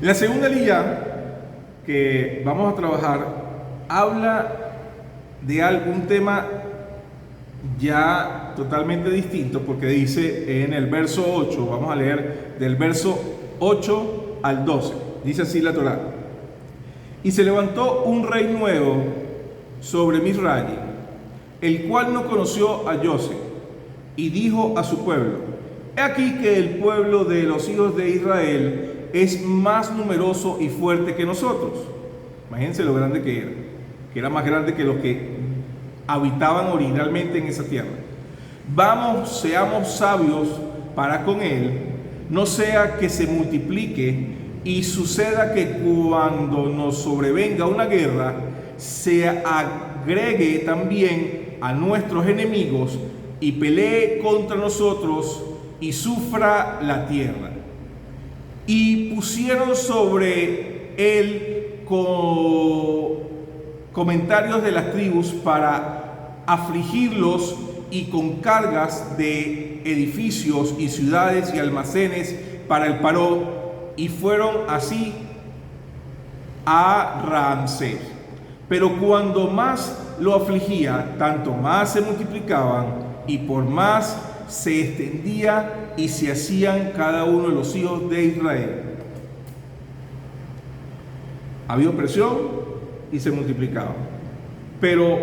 La segunda liyá que vamos a trabajar habla de algún tema ya totalmente distinto, porque dice en el verso 8, vamos a leer del verso 8 al 12, dice así la Torá: y se levantó un rey nuevo sobre Misraim, el cual no conoció a José, y dijo a su pueblo: he aquí que el pueblo de los hijos de Israel es más numeroso y fuerte que nosotros. Imagínense lo grande que era más grande que los que habitaban originalmente en esa tierra. Vamos, seamos sabios para con él, no sea que se multiplique y suceda que cuando nos sobrevenga una guerra, se agregue también a nuestros enemigos y pelee contra nosotros y sufra la tierra. Y pusieron sobre él comentarios de las tribus para afligirlos, y con cargas de edificios y ciudades y almacenes para el paró, y fueron así a Ramsés. Pero cuando más lo afligía, tanto más se multiplicaban, y por más se extendía, y se hacían cada uno de los hijos de Israel. Había opresión y se multiplicaban. Pero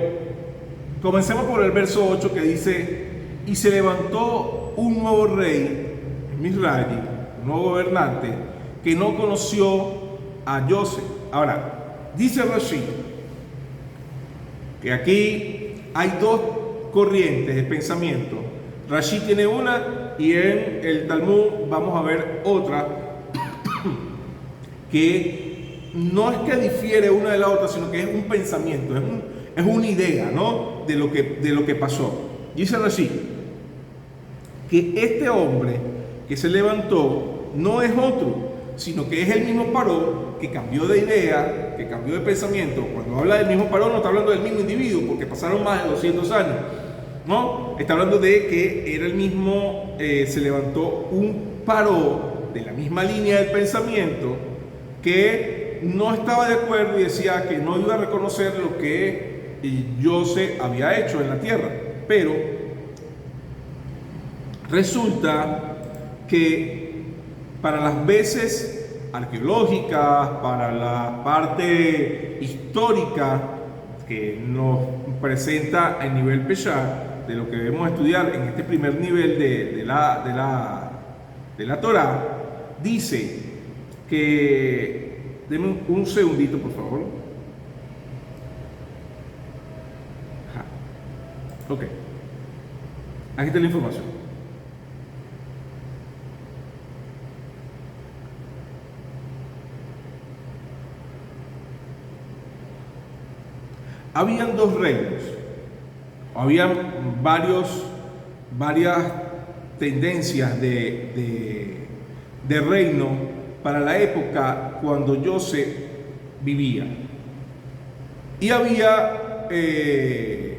comencemos por el verso 8, que dice: y se levantó un nuevo rey en Misraim, un nuevo gobernante, que no conoció a José. Ahora, dice Rashi que aquí hay dos corrientes de pensamiento. Rashi tiene una, y en el Talmud vamos a ver otra, que no es que difiere una de la otra, sino que es un pensamiento, es una idea, ¿no?, de lo que pasó. Dice Rashi que este hombre que se levantó no es otro, sino que es el mismo Paró, que cambió de idea, que cambió de pensamiento. Cuando habla del mismo Paró, no está hablando del mismo individuo, porque pasaron más de 200 años. No, está hablando de que era el mismo, se levantó un Paró de la misma línea del pensamiento, que no estaba de acuerdo y decía que no iba a reconocer lo que José había hecho en la tierra. Pero resulta que para las veces arqueológicas, para la parte histórica que nos presenta el nivel Peshá, de lo que debemos estudiar en este primer nivel de la Torá, dice que, denme un segundito por favor. Ok, aquí está la información. Habían dos reinos, habían varias tendencias de reino para la época cuando José vivía. Y había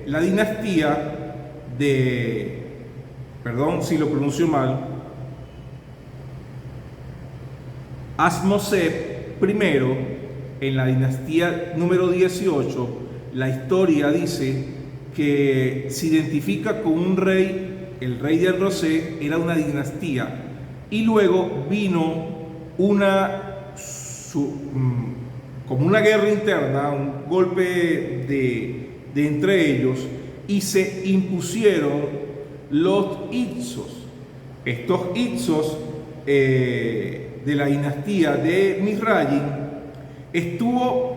la dinastía de, perdón si lo pronuncio mal, Asmosep I, en la dinastía número 18. La historia dice que se identifica con un rey, el rey de Rosé, era una dinastía, y luego vino como una guerra interna, un golpe de entre ellos, y se impusieron los Hicsos. Estos Hicsos de la dinastía de Misraim estuvo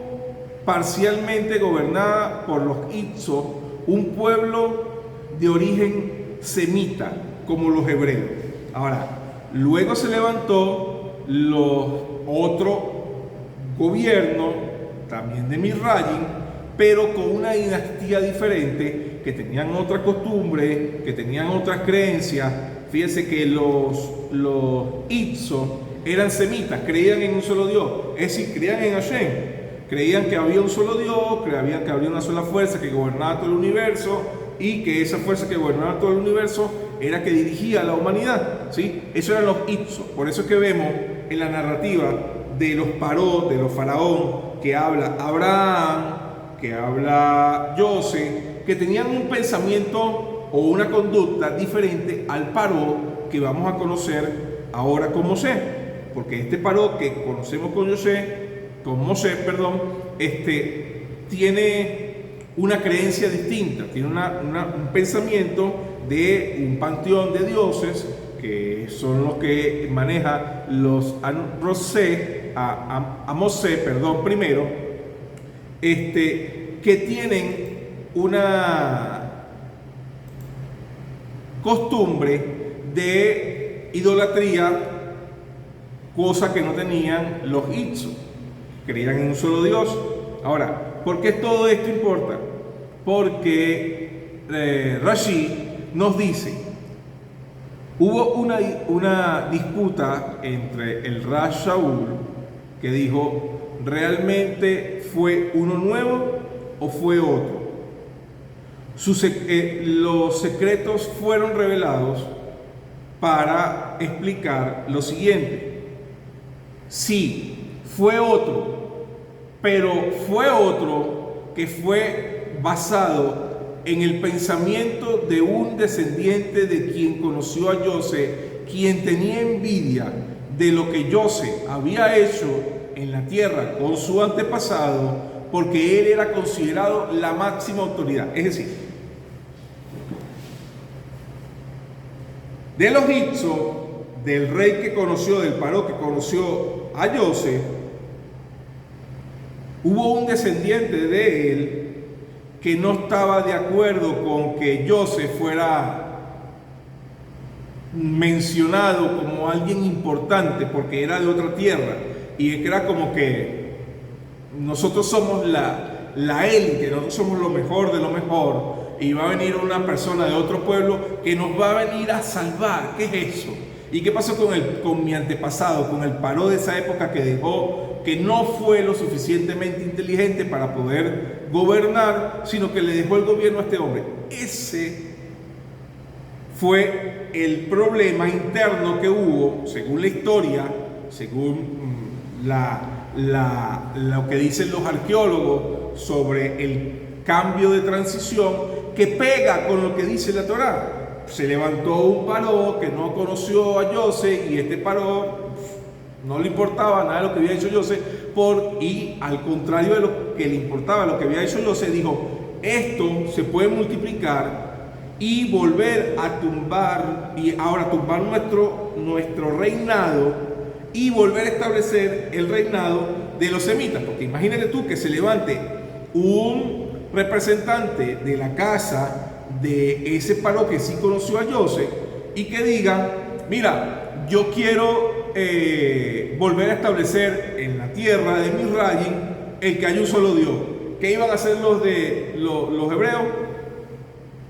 parcialmente gobernada por los Hicsos, un pueblo de origen semita, como los hebreos. Ahora, luego se levantó otro gobierno, también de Misraim, pero con una dinastía diferente, que tenían otras costumbres, que tenían otras creencias. Fíjense que los Hicsos eran semitas, creían en un solo Dios, es decir, creían en Hashem. Creían que había un solo Dios, creían que había una sola fuerza que gobernaba todo el universo, y que esa fuerza que gobernaba todo el universo era que dirigía a la humanidad, ¿sí? Eso eran los Hicsos. Por eso es que vemos en la narrativa de los paró, de los faraón, que habla Abraham, que habla José, que tenían un pensamiento o una conducta diferente al paró que vamos a conocer ahora con Mosé, porque este paró que conocemos con Mosé, tiene una creencia distinta, tiene un pensamiento de un panteón de dioses, que son los que maneja los Mosé primero, que tienen una costumbre de idolatría, cosa que no tenían los Hyksos, creían en un solo Dios. Ahora, ¿por qué todo esto importa? Porque Rashi nos dice, hubo una disputa entre el Rash Shaul, que dijo, ¿realmente fue uno nuevo o fue otro? Los secretos fueron revelados para explicar lo siguiente. Sí, fue otro, pero fue otro que fue basado en el pensamiento de un descendiente de quien conoció a José, quien tenía envidia de lo que José había hecho en la tierra con su antepasado, porque él era considerado la máxima autoridad. Es decir, de los Hyksos, del rey que conoció, del paró que conoció a José, hubo un descendiente de él que no estaba de acuerdo con que José fuera mencionado como alguien importante porque era de otra tierra, y que era como que nosotros somos la élite, nosotros somos lo mejor de lo mejor, y va a venir una persona de otro pueblo que nos va a venir a salvar. ¿Qué es eso? ¿Y qué pasó con mi antepasado, con el paró de esa época que dejó, que no fue lo suficientemente inteligente para poder gobernar, sino que le dejó el gobierno a este hombre? Ese fue el problema interno que hubo, según la historia, según lo que dicen los arqueólogos sobre el cambio de transición, que pega con lo que dice la Torá. Se levantó un paró que no conoció a José, y este paró no le importaba nada de lo que había hecho José, y al contrario de lo que le importaba lo que había hecho José, dijo, esto se puede multiplicar y volver a tumbar, y ahora tumbar nuestro reinado y volver a establecer el reinado de los semitas. Porque imagínate tú que se levante un representante de la casa de ese paró que sí conoció a José y que diga, mira, yo quiero volver a establecer en la tierra de Misraim el que hay un solo Dios. ¿Qué iban a hacer los hebreos?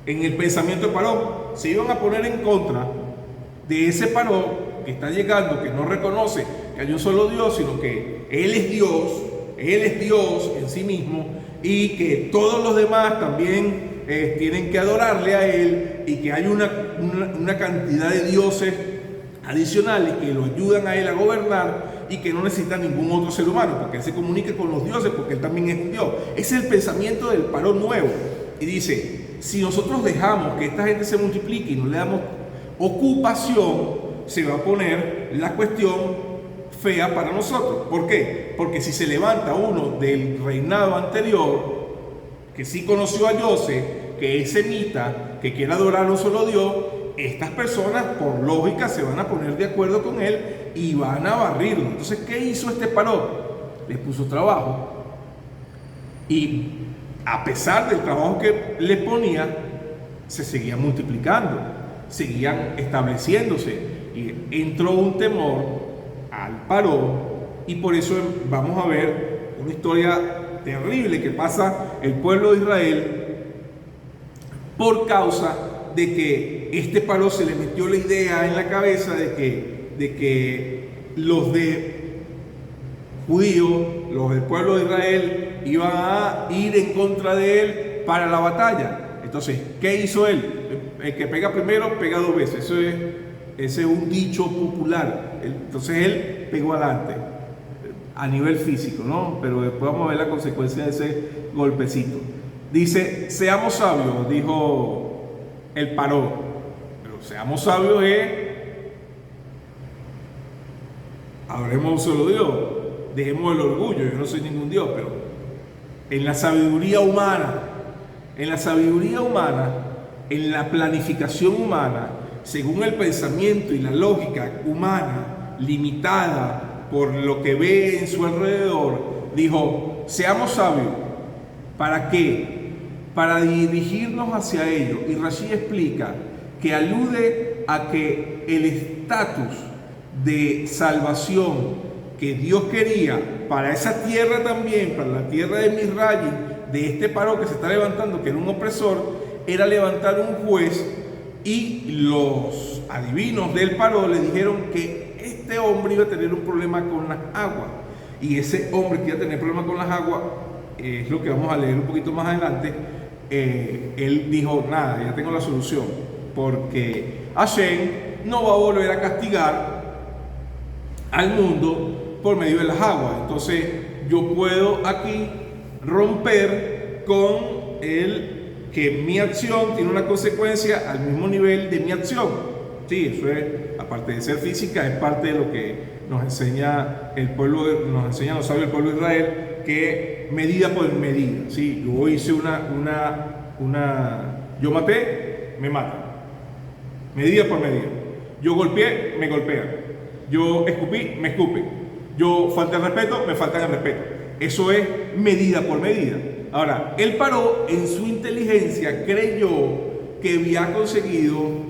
En el pensamiento de paró, se iban a poner en contra de ese paró que está llegando, que no reconoce que hay un solo Dios, sino que Él es Dios en sí mismo, y que todos los demás también tienen que adorarle a Él, y que hay una cantidad de dioses adicionales que lo ayudan a Él a gobernar, y que no necesita ningún otro ser humano, porque Él se comunica con los dioses, porque Él también es un Dios. Ese es el pensamiento del paró nuevo. Y dice, si nosotros dejamos que esta gente se multiplique y no le damos ocupación, se va a poner la cuestión fea para nosotros. ¿Por qué? Porque si se levanta uno del reinado anterior, que sí conoció a José, que es semita, que quiere adorar a un solo Dios, estas personas por lógica se van a poner de acuerdo con él y van a barrirlo. Entonces, ¿qué hizo este paró? Les puso trabajo, y a pesar del trabajo que les ponía, se seguían multiplicando, seguían estableciéndose, y entró un temor al paró, y por eso vamos a ver una historia terrible que pasa el pueblo de Israel por causa de que este paró se le metió la idea en la cabeza de que los de judíos, los del pueblo de Israel, iban a ir en contra de él para la batalla. Entonces, ¿qué hizo él? El que pega primero, pega dos veces. Ese es un dicho popular. Entonces él pegó adelante. a nivel físico, ¿no? Pero después vamos a ver la consecuencia de ese golpecito. Dice, seamos sabios, dijo el paró. Pero seamos sabios adoremos a un solo Dios, dejemos el orgullo, yo no soy ningún Dios, pero en la sabiduría humana, en la planificación humana, según el pensamiento y la lógica humana, limitada por lo que ve en su alrededor, dijo, seamos sabios. ¿Para qué? Para dirigirnos hacia ello. Y Rashi explica que alude a que el estatus de salvación que Dios quería para esa tierra también, para la tierra de Misraim, de este paró que se está levantando, que era un opresor, era levantar un juez, y los adivinos del paró le dijeron que este hombre iba a tener un problema con las aguas, y ese hombre que iba a tener problema con las aguas, es lo que vamos a leer un poquito más adelante. Él dijo, nada, ya tengo la solución, porque Hashem no va a volver a castigar al mundo por medio de las aguas. Entonces yo puedo aquí romper con que mi acción tiene una consecuencia al mismo nivel de mi acción. Sí, eso es, aparte de ser física, es parte de lo que nos enseña el pueblo, nos enseña los sabios del pueblo de Israel, que medida por medida. Sí, yo hice yo maté, me matan. Medida por medida. Yo golpeé, me golpean. Yo escupí, me escupen. Yo falté el respeto, me faltan el respeto. Eso es medida por medida. Ahora, él paró en su inteligencia, creyó que había conseguido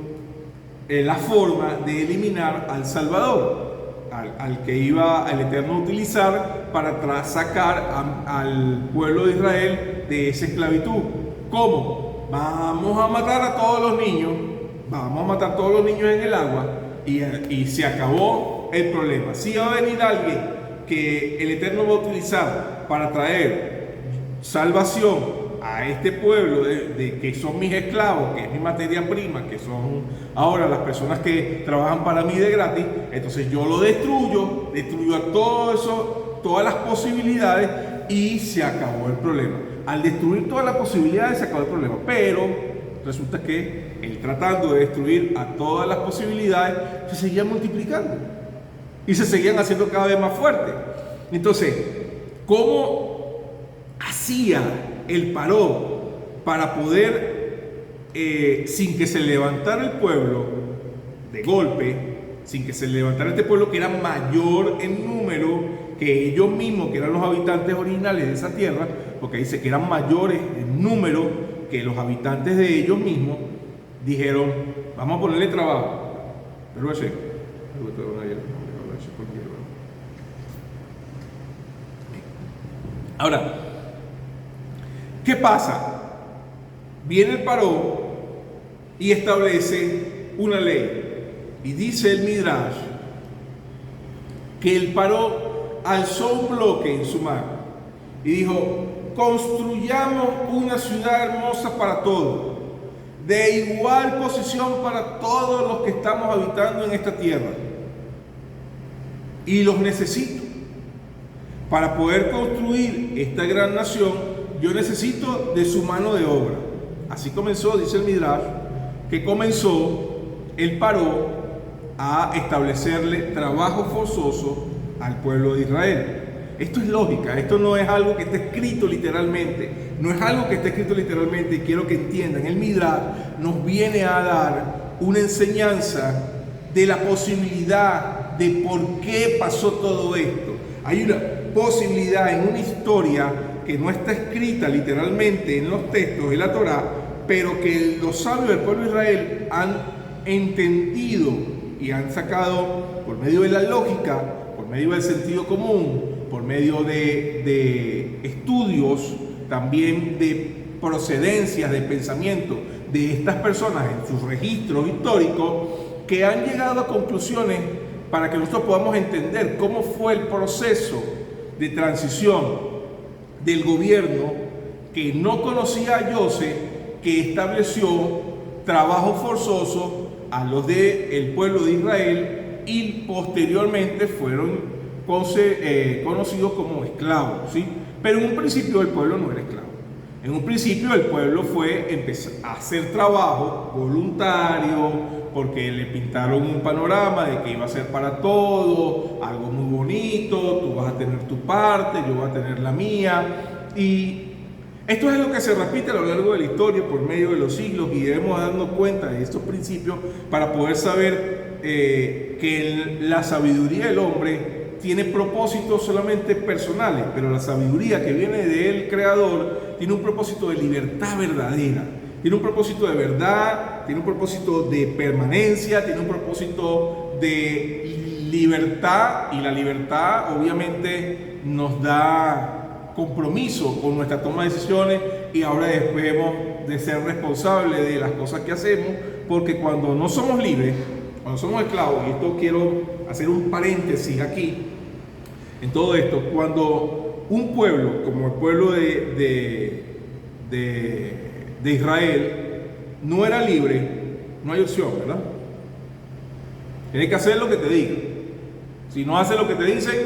la forma de eliminar al Salvador, al que iba el Eterno a utilizar para sacar al pueblo de Israel de esa esclavitud. ¿Cómo? Vamos a matar a todos los niños, en el agua, y se acabó el problema. Si va a venir alguien que el Eterno va a utilizar para traer salvación a este pueblo que son mis esclavos, que es mi materia prima, que son ahora las personas que trabajan para mí de gratis, entonces yo lo destruyo a todo eso, todas las posibilidades, y se acabó el problema. Al destruir todas las posibilidades se acabó el problema, pero resulta que él, tratando de destruir a todas las posibilidades, se seguía multiplicando y se seguían haciendo cada vez más fuertes. Entonces, ¿cómo hacía el paró para poder, sin que se levantara el pueblo de golpe, sin que se levantara este pueblo que era mayor en número que ellos mismos, que eran los habitantes originales de esa tierra, porque dice que eran mayores en número que los habitantes de ellos mismos, dijeron, vamos a ponerle trabajo? Pero ahora, ¿qué pasa? Viene el paró y establece una ley. Y dice el Midrash que el paró alzó un bloque en su mano y dijo, construyamos una ciudad hermosa para todos, de igual posición para todos los que estamos habitando en esta tierra. Y los necesito. Para poder construir esta gran nación, yo necesito de su mano de obra. Así comenzó, dice el Midrash, que comenzó el paró a establecerle trabajo forzoso al pueblo de Israel. Esto es lógica, esto no es algo que esté escrito literalmente, y quiero que entiendan, el Midrash nos viene a dar una enseñanza de la posibilidad de por qué pasó todo esto. Hay una posibilidad en una historia que no está escrita literalmente en los textos de la Torá, pero que los sabios del pueblo de Israel han entendido y han sacado por medio de la lógica, por medio del sentido común, por medio de estudios, también de procedencias de pensamiento de estas personas en sus registros históricos, que han llegado a conclusiones para que nosotros podamos entender cómo fue el proceso de transición del gobierno que no conocía a Yosef, que estableció trabajo forzoso a los del pueblo de Israel, y posteriormente fueron conocidos como esclavos, ¿sí? Pero en un principio el pueblo no era esclavo. En un principio el pueblo empezó a hacer trabajo voluntario porque le pintaron un panorama de que iba a ser para todo, algo muy bonito, tú vas a tener tu parte, yo voy a tener la mía. Y esto es lo que se repite a lo largo de la historia por medio de los siglos y debemos darnos cuenta de estos principios para poder saber que la sabiduría del hombre tiene propósitos solamente personales, pero la sabiduría que viene del Creador tiene un propósito de libertad verdadera, tiene un propósito de verdad, tiene un propósito de permanencia, tiene un propósito de libertad, y la libertad obviamente nos da compromiso con nuestra toma de decisiones, y ahora debemos de ser responsables de las cosas que hacemos, porque cuando no somos libres, cuando somos esclavos, y esto quiero hacer un paréntesis aquí en todo esto, cuando un pueblo como el pueblo de Israel no era libre, no hay opción, ¿verdad? Tienes que hacer lo que te digan. Si no haces lo que te dicen,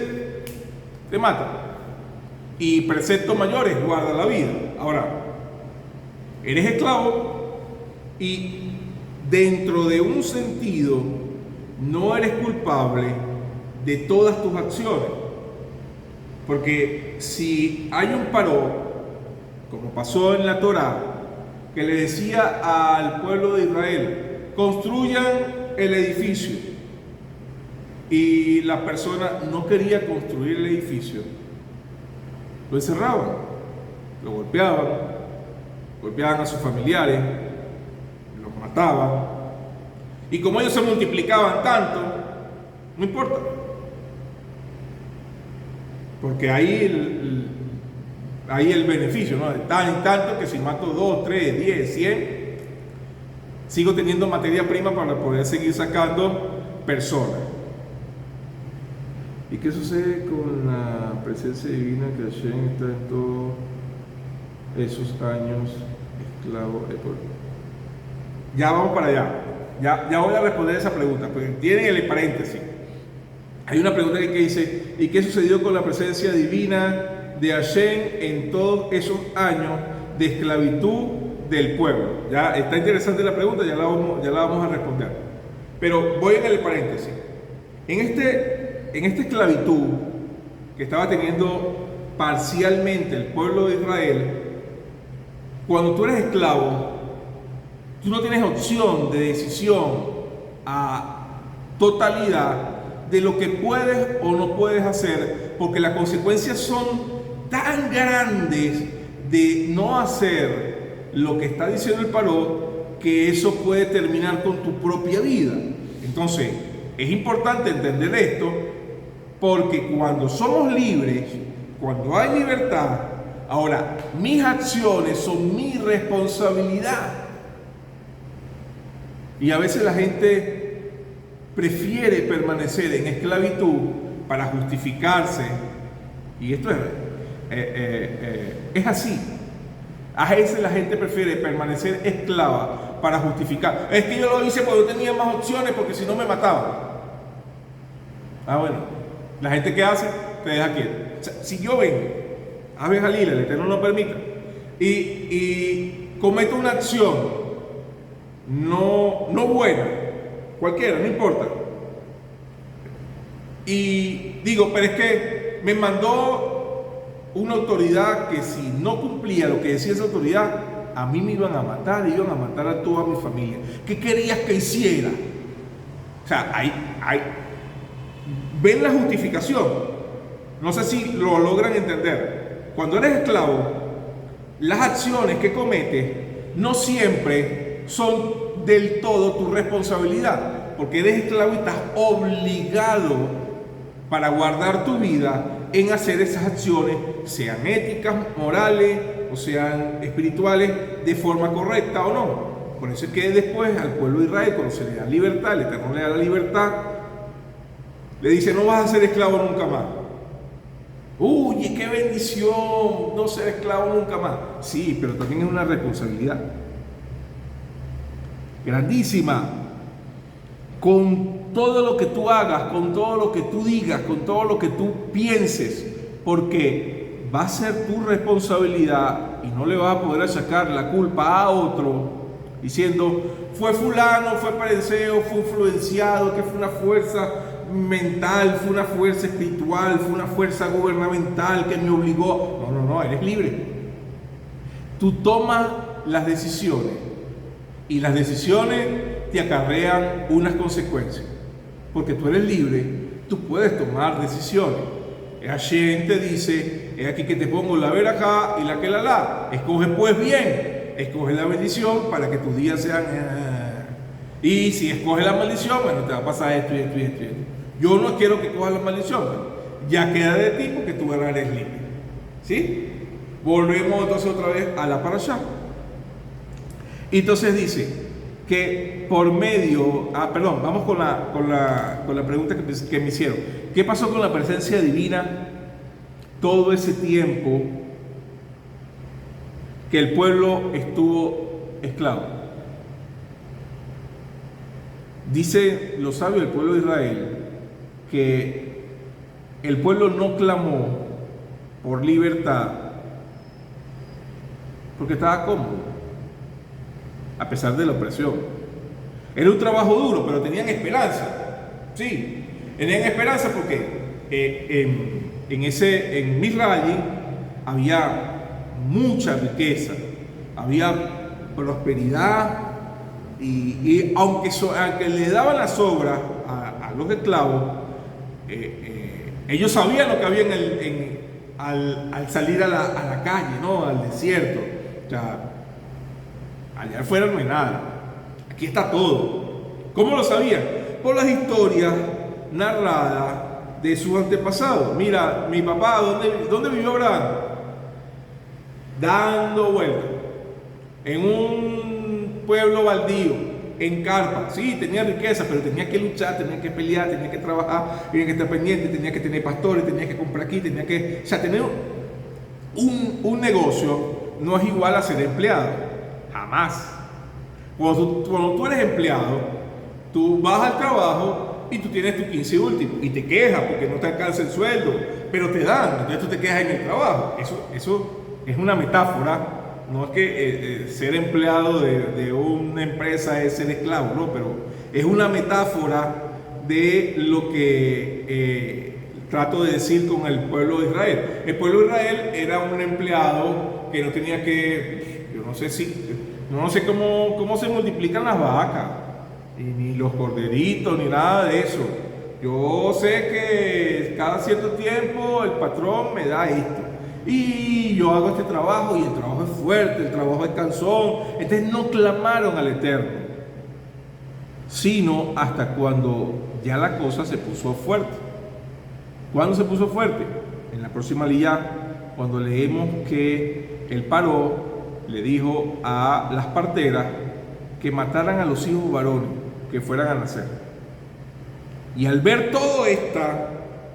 te matan. Y preceptos mayores, guarda la vida. Ahora, eres esclavo y dentro de un sentido no eres culpable de todas tus acciones. Porque si hay un paró, como pasó en la Torá, que le decía al pueblo de Israel, construyan el edificio, y la persona no quería construir el edificio, lo encerraban, lo golpeaban a sus familiares, los mataban, y como ellos se multiplicaban tanto, no importa, porque ahí el beneficio, ¿no? Tanto que si mato 2, 3, 10, 100, sigo teniendo materia prima para poder seguir sacando personas. ¿Y qué sucede con la presencia divina que Hashem está en todos esos años esclavo de pueblo? Ya vamos para allá. Ya voy a responder esa pregunta, porque tienen el paréntesis. Hay una pregunta que dice, ¿y qué sucedió con la presencia divina de Hashem en todos esos años de esclavitud del pueblo? Ya está interesante la pregunta, ya la vamos a responder. Pero voy en el paréntesis. En esta esclavitud que estaba teniendo parcialmente el pueblo de Israel, cuando tú eres esclavo, tú no tienes opción de decisión a totalidad de lo que puedes o no puedes hacer, porque las consecuencias son tan grandes de no hacer lo que está diciendo el paró, que eso puede terminar con tu propia vida. Entonces, es importante entender esto, porque cuando somos libres, cuando hay libertad, ahora mis acciones son mi responsabilidad. Y a veces la gente prefiere permanecer en esclavitud para justificarse, y esto es así. A veces la gente prefiere permanecer esclava para justificar. Es que yo lo hice porque yo tenía más opciones, porque si no me mataban. Ah, bueno, la gente que hace te deja quieto. O sea, si yo vengo, Ave Jalila, el Eterno no permita, y cometo una acción no buena, cualquiera, no importa, y digo, pero es que me mandó una autoridad que si no cumplía lo que decía esa autoridad, a mí me iban a matar, iban a matar a toda mi familia. ¿Qué querías que hiciera? O sea, ven la justificación. No sé si lo logran entender. Cuando eres esclavo, las acciones que cometes no siempre son del todo tu responsabilidad, porque eres esclavo y estás obligado para guardar tu vida en hacer esas acciones, sean éticas, morales o sean espirituales, de forma correcta o no. Por eso es que después al pueblo de Israel, cuando se le da libertad, el Eterno le da la libertad, le dice: no vas a ser esclavo nunca más. Uy, qué bendición no ser esclavo nunca más. Sí, pero también es una responsabilidad grandísima, con todo lo que tú hagas, con todo lo que tú digas, con todo lo que tú pienses, porque va a ser tu responsabilidad y no le vas a poder sacar la culpa a otro diciendo fue fulano, fue pereceo, fue influenciado, que fue una fuerza mental, fue una fuerza espiritual, fue una fuerza gubernamental que me obligó. No, eres libre. Tú tomas las decisiones y las decisiones te acarrean unas consecuencias, porque tú eres libre, tú puedes tomar decisiones. Hashem te dice, es aquí que te pongo la verajá y la que la. Escoge pues bien, escoge la bendición para que tus días sean... Y si escoges la maldición, bueno, te va a pasar esto y esto y esto y esto. Yo no quiero que cojas la maldición, ya queda de ti porque tú ahora eres libre. ¿Sí? Volvemos entonces otra vez a la parashá. Y entonces dice que por medio... vamos con la pregunta que me hicieron. ¿Qué pasó con la presencia divina todo ese tiempo que el pueblo estuvo esclavo? Dice los sabios del pueblo de Israel que el pueblo no clamó por libertad porque estaba cómodo, a pesar de la opresión. Era un trabajo duro, pero tenían esperanza. Sí, tenían esperanza porque en Misraim había mucha riqueza, había prosperidad y aunque le daban las obras a los esclavos, ellos sabían lo que había al salir a la calle, ¿no? Al desierto. O sea, allá afuera no hay nada, aquí está todo. ¿Cómo lo sabían? Por las historias narradas de sus antepasados. Mira, mi papá, ¿dónde vivió Abraham? Dando vueltas en un pueblo baldío, en carpa. Sí, tenía riqueza, pero tenía que luchar, tenía que pelear, tenía que trabajar, tenía que estar pendiente, tenía que tener pastores, tenía que comprar aquí, o sea, tener un negocio no es igual a ser empleado, jamás. Cuando tú eres empleado, tú vas al trabajo y tú tienes tu 15 último y te quejas porque no te alcanza el sueldo, pero te dan, entonces tú te quejas en el trabajo. Eso es una metáfora, no es que ser empleado de una empresa es ser esclavo, no, pero es una metáfora de lo que trato de decir con el pueblo de Israel. El pueblo de Israel era un empleado que no tenía que, yo no sé cómo se multiplican las vacas, ni los corderitos, ni nada de eso. Yo sé que cada cierto tiempo el patrón me da esto y yo hago este trabajo y el trabajo es fuerte, el trabajo es cansón. Entonces no clamaron al Eterno, sino hasta cuando ya la cosa se puso fuerte. ¿Cuándo se puso fuerte? En la próxima liyá, cuando leemos que el Paró le dijo a las parteras que mataran a los hijos varones que fueran a nacer. Y al ver toda esta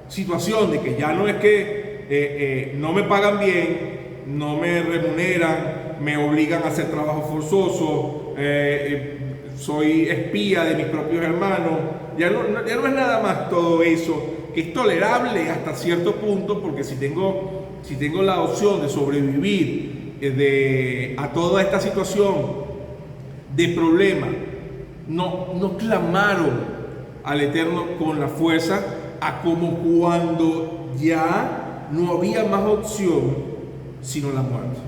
situación de que ya no es que no me pagan bien, no me remuneran, me obligan a hacer trabajo forzoso, soy espía de mis propios hermanos, ya no es nada más todo eso, que es tolerable hasta cierto punto, porque si tengo la opción de sobrevivir a toda esta situación de problema, no clamaron al Eterno con la fuerza, a como cuando ya no había más opción sino la muerte.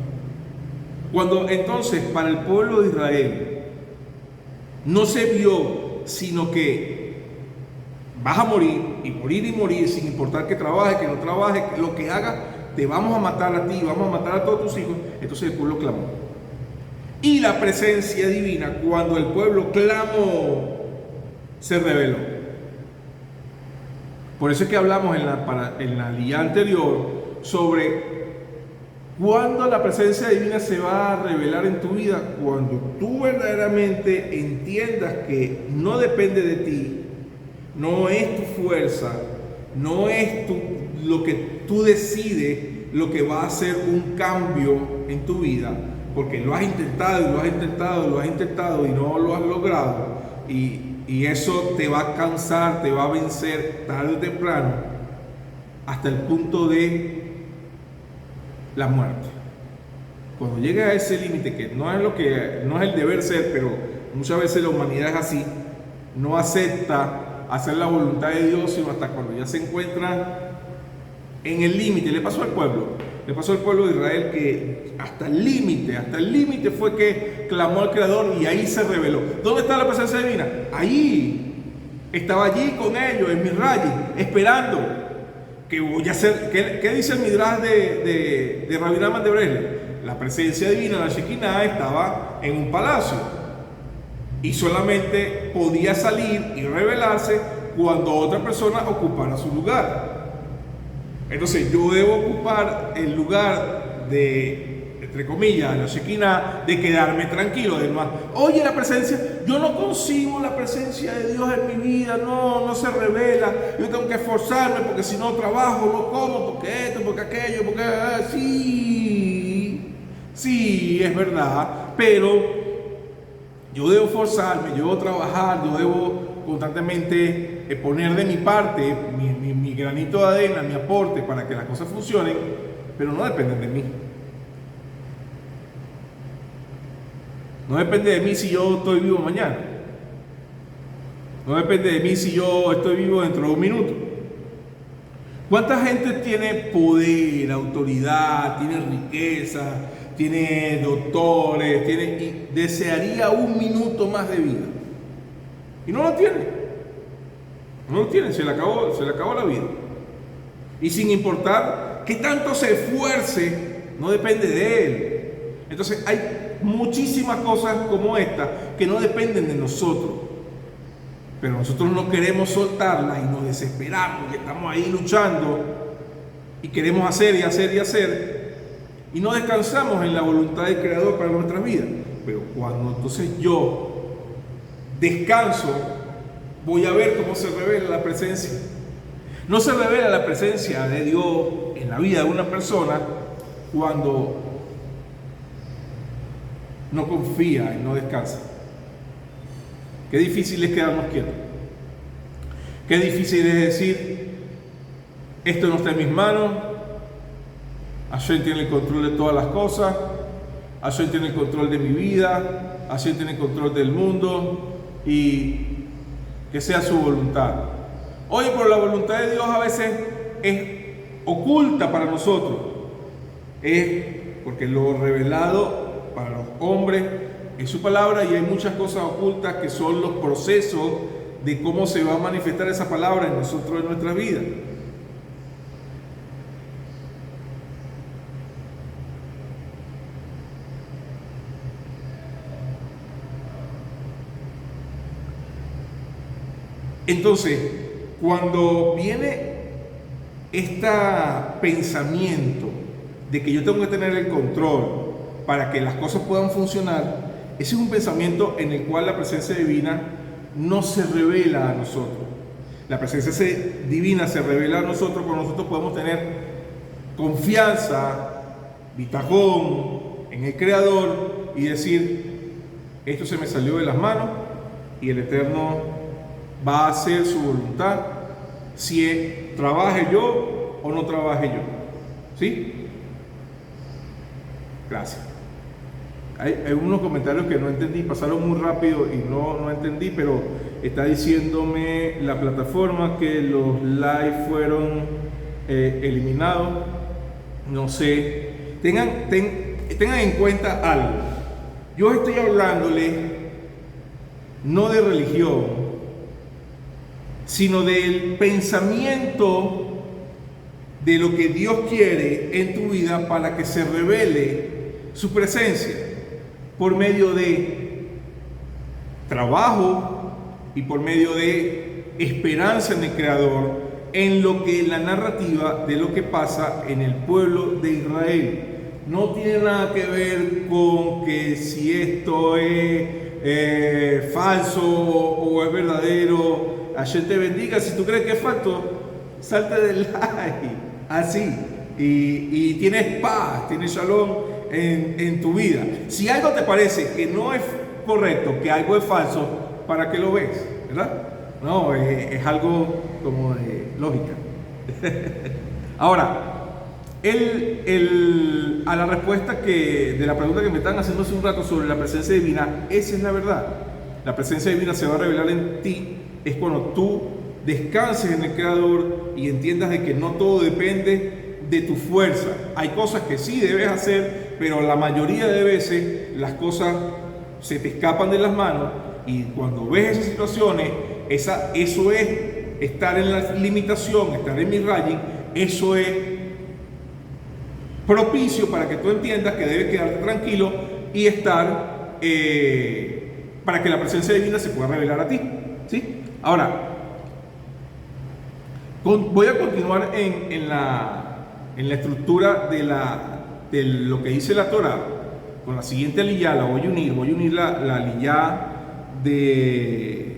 Cuando entonces para el pueblo de Israel no se vio sino que vas a morir y morir y morir, sin importar que trabajes, que no trabajes, lo que hagas, te vamos a matar a ti, vamos a matar a todos tus hijos. Entonces el pueblo clamó. Y la presencia divina, cuando el pueblo clamó, se reveló. Por eso es que hablamos en la liyá anterior sobre cuándo la presencia divina se va a revelar en tu vida. Cuando tú verdaderamente entiendas que no depende de ti, no es tu fuerza, no es lo que tú decides lo que va a hacer un cambio en tu vida, porque lo has intentado y lo has intentado y lo has intentado y no lo has logrado, y y eso te va a cansar, te va a vencer tarde o temprano, hasta el punto de la muerte. Cuando llega a ese límite, que no es el deber ser, pero muchas veces la humanidad es así, no acepta hacer la voluntad de Dios, sino hasta cuando ya se encuentra en el límite. Le pasó al pueblo de Israel, que hasta el límite fue que clamó al Creador y ahí se reveló. ¿Dónde está la presencia divina? Ahí, estaba allí con ellos, en Misraim, esperando que voy a hacer. ¿Qué dice el Midrash de Rabbi Nachman de Breslev? La presencia divina, la Shekinah, estaba en un palacio y solamente podía salir y revelarse cuando otra persona ocupara su lugar. Entonces yo debo ocupar el lugar de, entre comillas, la Shekinah, de quedarme tranquilo. Además, oye, la presencia, yo no consigo la presencia de Dios en mi vida, no se revela, yo tengo que esforzarme porque si no trabajo, no como, porque esto, porque aquello, porque sí, es verdad, pero yo debo esforzarme, yo debo trabajar, yo debo constantemente poner de mi parte mi granito de arena, mi aporte para que las cosas funcionen, pero no dependen de mí. No depende de mí si yo estoy vivo mañana. No depende de mí si yo estoy vivo dentro de un minuto. ¿Cuánta gente tiene poder, autoridad, tiene riqueza, tiene doctores, y desearía un minuto más de vida? Y no lo tiene. No lo tiene, se le acabó la vida. Y sin importar qué tanto se esfuerce, no depende de él. Entonces hay muchísimas cosas como esta que no dependen de nosotros. Pero nosotros no queremos soltarlas y nos desesperamos y estamos ahí luchando y queremos hacer y hacer y hacer y no descansamos en la voluntad del Creador para nuestras vidas. Pero cuando entonces yo descanso, voy a ver cómo se revela la presencia. No se revela la presencia de Dios en la vida de una persona cuando no confía y no descansa. Qué difícil es quedarnos quietos. Qué difícil es decir, esto no está en mis manos, Hashem tiene el control de todas las cosas, Hashem tiene el control de mi vida, Hashem tiene el control del mundo y que sea su voluntad. Oye, pero la voluntad de Dios a veces es oculta para nosotros. Es porque lo revelado para los hombres es su palabra y hay muchas cosas ocultas que son los procesos de cómo se va a manifestar esa palabra en nosotros, en nuestra vida. Entonces, cuando viene este pensamiento de que yo tengo que tener el control para que las cosas puedan funcionar, ese es un pensamiento en el cual la presencia divina no se revela a nosotros. La presencia divina se revela a nosotros cuando nosotros podemos tener confianza, bitajón en el Creador y decir, esto se me salió de las manos y el Eterno va a hacer su voluntad, si trabaje yo o no trabaje yo. ¿Sí? Gracias. Hay unos comentarios que no entendí, pasaron muy rápido y no entendí, pero está diciéndome la plataforma que los live fueron eliminados. No sé. Tengan en cuenta algo. Yo estoy hablándole no de religión, sino del pensamiento de lo que Dios quiere en tu vida para que se revele su presencia por medio de trabajo y por medio de esperanza en el Creador, en lo que la narrativa de lo que pasa en el pueblo de Israel. No tiene nada que ver con que si esto es falso o es verdadero. Hashem te bendiga. Si tú crees que es falso, salte del like, así, y tienes paz, tienes shalom en tu vida. Si algo te parece que no es correcto, que algo es falso, ¿para qué lo ves? ¿verdad? No, es algo como de lógica. Ahora, a la respuesta de la pregunta que me están haciendo hace un rato sobre la presencia divina, esa es la verdad. La presencia divina se va a revelar en ti es cuando tú descanses en el Creador y entiendas de que no todo depende de tu fuerza. Hay cosas que sí debes hacer, pero la mayoría de veces las cosas se te escapan de las manos, y cuando ves esas situaciones, eso es estar en la limitación, estar en mi raying, eso es propicio para que tú entiendas que debes quedarte tranquilo y estar para que la presencia divina se pueda revelar a ti, ¿sí? Ahora, voy a continuar en la estructura de lo que dice la Torá con la siguiente aliyá. La voy a unir la aliyá de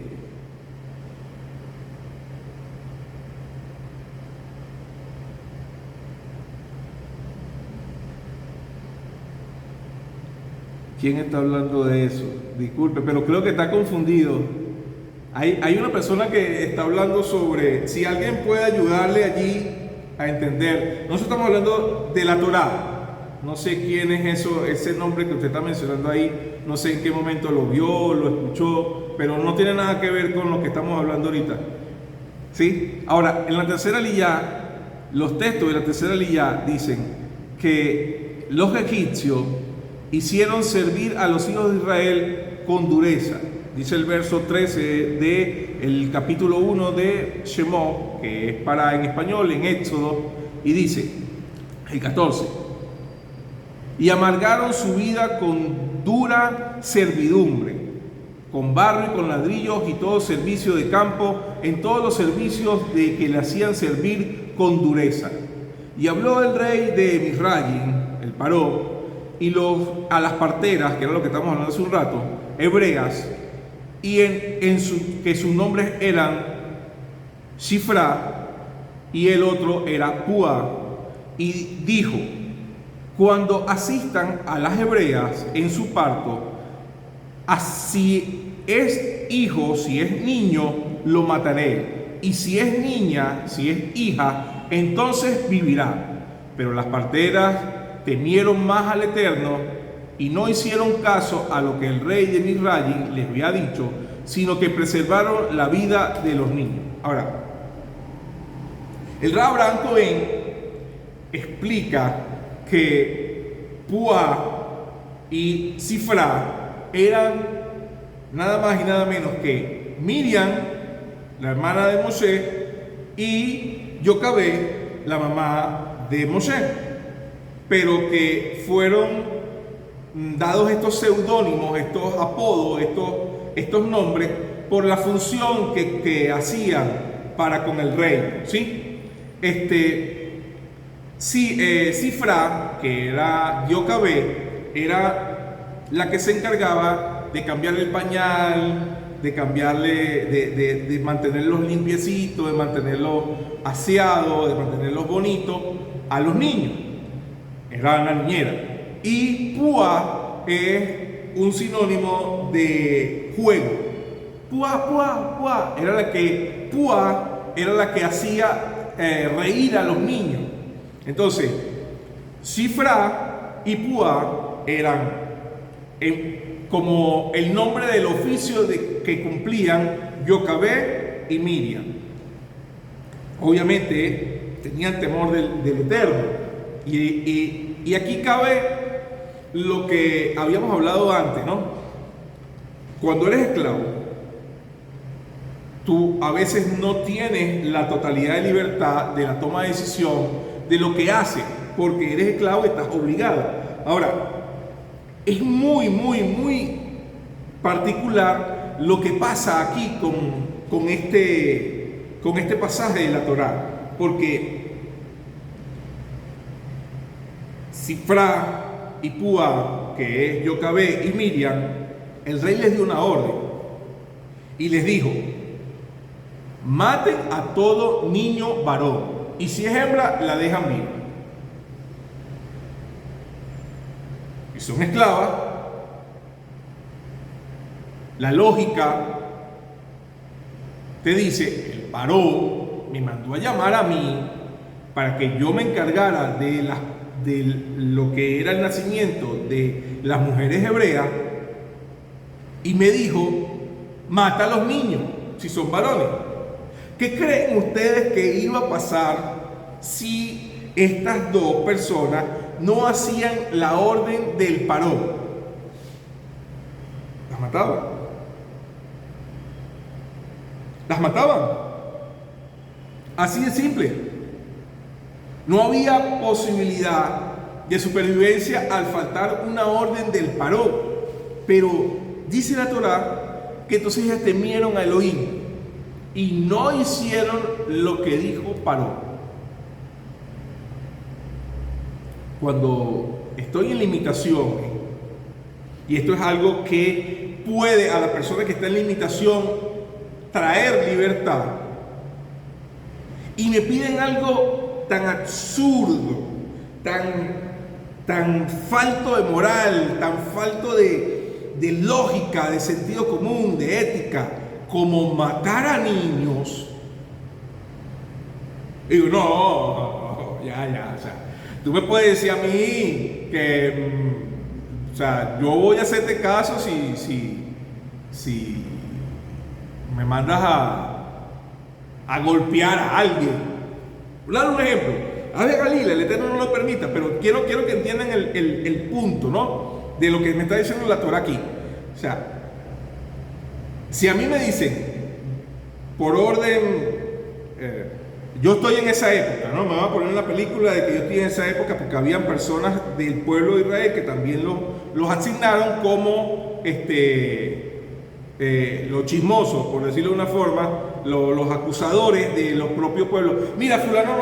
¿quién está hablando de eso? Disculpe, pero creo que está confundido. Hay una persona que está hablando sobre si alguien puede ayudarle allí a entender. Nosotros estamos hablando de la Torá. No sé quién es ese nombre que usted está mencionando ahí. No sé en qué momento lo vio, lo escuchó, pero no tiene nada que ver con lo que estamos hablando ahorita. ¿Sí? Ahora, en la tercera aliyá, los textos de la tercera aliyá dicen que los egipcios hicieron servir a los hijos de Israel con dureza. Dice el verso 13 del capítulo 1 de Shemot, que es en español, en Éxodo, y dice, el 14, y amargaron su vida con dura servidumbre, con barro y con ladrillos y todo servicio de campo, en todos los servicios de que le hacían servir con dureza. Y habló el rey de Misraim, el Paró, y a las parteras, que era lo que estamos hablando hace un rato, hebreas, y que sus nombres eran Shifra y el otro era Pua, y dijo, cuando asistan a las hebreas en su parto, si es hijo, si es niño, lo mataré, y si es niña, si es hija, entonces vivirá. Pero las parteras temieron más al Eterno y no hicieron caso a lo que el rey de Misraim les había dicho, sino que preservaron la vida de los niños. Ahora, el Rab Abraham Cohen explica que Pua y Sifra eran nada más y nada menos que Miriam, la hermana de Moshe, y Yocabé, la mamá de Moshe, pero que fueron dados estos seudónimos, estos apodos, estos nombres, por la función que hacían para con el rey, ¿sí? Sifra, que era Yocabé, era la que se encargaba de cambiarle el pañal, de cambiarle, de mantenerlos limpiecitos, de mantenerlos aseados, de mantenerlos bonitos a los niños. Era una niñera. Y Pua es un sinónimo de juego. Pua era la que hacía reír a los niños. Entonces, Sifra y Pua eran como el nombre del oficio que cumplían Yocabé y Miriam. Obviamente tenían temor del Eterno. Y aquí cabe lo que habíamos hablado antes, ¿no? Cuando eres esclavo, tú a veces no tienes la totalidad de libertad de la toma de decisión de lo que haces, porque eres esclavo y estás obligado. Ahora, es muy particular lo que pasa aquí con este pasaje de la Torá, porque Sifra y Pua, que es Yocabé y Miriam, el rey les dio una orden y les dijo: maten a todo niño varón, y si es hembra, la dejan viva. Y son esclavas. La lógica te dice, el paró me mandó a llamar a mí para que yo me encargara de lo que era el nacimiento de las mujeres hebreas, y me dijo, mata a los niños si son varones. ¿Qué creen ustedes que iba a pasar si estas dos personas no hacían la orden del paró? Las mataban. Las mataban. Así de simple. No había posibilidad de supervivencia al faltar una orden del paró. Pero dice la Torá que entonces ellas temieron a Elohim y no hicieron lo que dijo paró. Cuando estoy en limitación, y esto es algo que puede a la persona que está en limitación traer libertad, y me piden algo tan absurdo, tan falto de moral, tan falto de lógica, de sentido común, de ética, como matar a niños. Digo, no, ya, o sea, tú me puedes decir a mí que, o sea, yo voy a hacerte caso si me mandas a golpear a alguien. Voy a dar un ejemplo. Ave Galila, el Eterno no lo permita, pero quiero que entiendan el punto, ¿no?, de lo que me está diciendo la Torah aquí. O sea, si a mí me dicen, por orden, yo estoy en esa época, ¿no? Me van a poner en la película de que yo estoy en esa época porque habían personas del pueblo de Israel que también los asignaron como los chismosos, por decirlo de una forma, los acusadores de los propios pueblos. Mira, fulano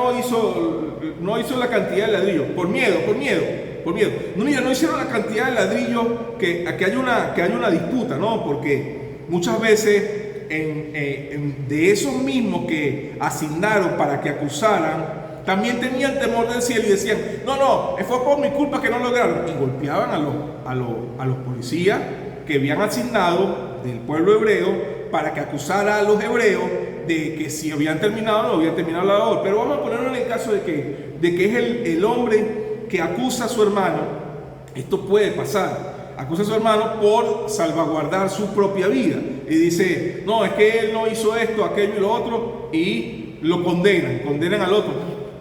no hizo la cantidad de ladrillos, por miedo. No, mira, no hicieron la cantidad de ladrillos que haya una disputa, ¿no? Porque muchas veces de esos mismos que asignaron para que acusaran, también tenían temor del cielo y decían, no, fue por mi culpa que no lograron, y golpeaban a los policías que habían asignado del pueblo hebreo para que acusara a los hebreos de que si habían terminado o no habían terminado la labor. Pero vamos a ponerlo en el caso de que es el hombre que acusa a su hermano. Esto puede pasar. Acusa a su hermano por salvaguardar su propia vida y dice, no, es que él no hizo esto, aquello y lo otro, y lo condenan al otro.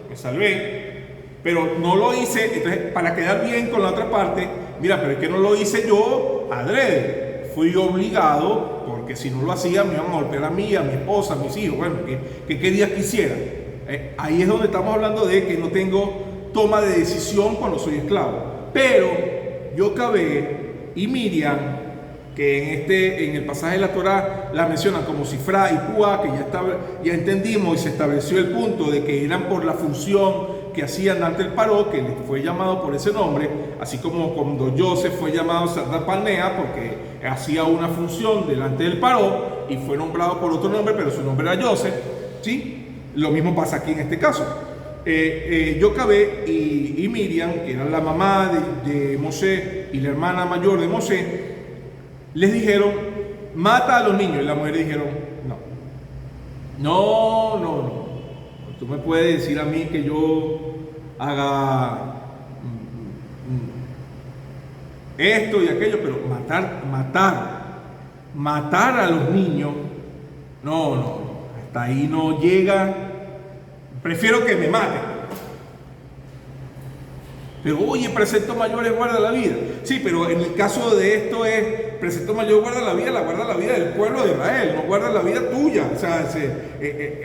Me salvé, pero no lo hice. Entonces, para quedar bien con la otra parte, mira, pero es que no lo hice yo adrede, fui obligado, porque si no lo hacía me iban a golpear a mí, a mi esposa, a mis hijos. Bueno, que qué días quisiera. Ahí es donde estamos hablando de que no tengo toma de decisión cuando soy esclavo. Pero Jocabed y Miriam, que en el pasaje de la Torá la mencionan como Sifra y Púa, que ya entendimos y se estableció el punto de que eran por la función que hacían ante el paró, que les fue llamado por ese nombre, así como cuando Joseph fue llamado Sardat Parnea porque hacía una función delante del paró y fue nombrado por otro nombre, pero su nombre era Joseph, ¿sí? Lo mismo pasa aquí en este caso. Jocabed y Miriam, que eran la mamá de Moshe y la hermana mayor de Moshe, les dijeron, mata a los niños. Y las mujeres dijeron, no. Tú me puedes decir a mí que yo haga esto y aquello, pero matar a los niños, no, hasta ahí no llega. Prefiero que me maten. Pero oye, precepto mayor guarda la vida. Sí, pero en el caso de esto es precepto mayor guarda la vida del pueblo de Israel, no guarda la vida tuya. O sea,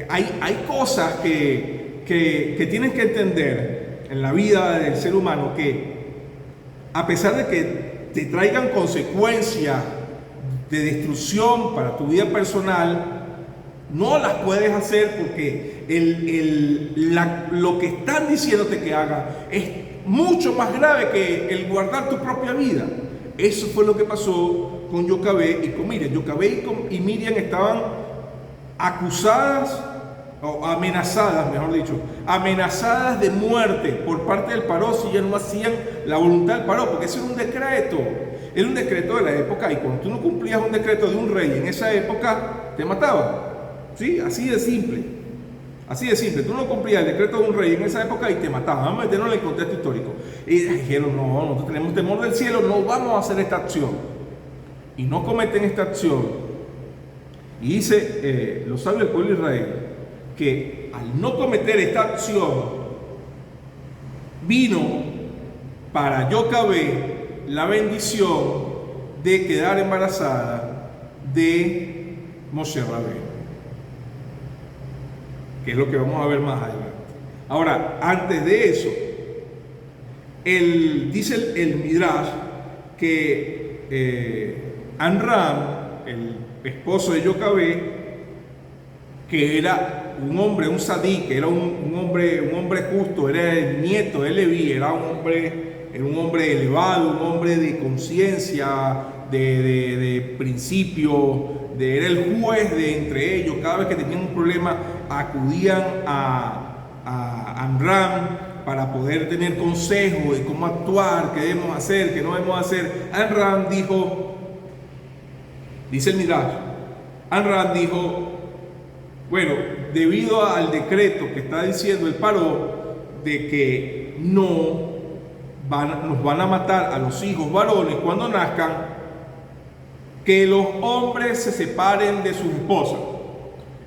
hay cosas que tienes que entender en la vida del ser humano, que a pesar de que te traigan consecuencias de destrucción para tu vida personal, no las puedes hacer porque lo que están diciéndote que haga es mucho más grave que el guardar tu propia vida. Eso fue lo que pasó con Jocabed y con Miriam. Jocabed y Miriam estaban acusadas, o amenazadas, mejor dicho, amenazadas de muerte por parte del paró si ya no hacían la voluntad del paró, porque ese era un decreto de la época, y cuando tú no cumplías un decreto de un rey en esa época, te mataban. ¿Sí? Así de simple. Así de simple. Tú no cumplías el decreto de un rey en esa época y te mataban. Vamos a meternos en el contexto histórico. Y dijeron, no, nosotros tenemos temor del cielo, no vamos a hacer esta acción. Y no cometen esta acción. Y dice los sabios del pueblo de Israel que al no cometer esta acción, vino para Jocabed la bendición de quedar embarazada de Moshe Rabbeinu, que es lo que vamos a ver más adelante. Ahora, antes de eso, dice el Midrash que Amram, el esposo de Jocabed, que era un hombre, un sadí, que era un hombre justo, era el nieto de Leví, era un hombre elevado, un hombre de conciencia, de principio, era el juez de entre ellos. Cada vez que tenían un problema acudían a Amram para poder tener consejo de cómo actuar, qué debemos hacer, qué no debemos hacer. Amram dijo, dice el Midrash, Amram dijo, bueno, debido al decreto que está diciendo el Paró de que nos van a matar a los hijos varones cuando nazcan, que los hombres se separen de sus esposas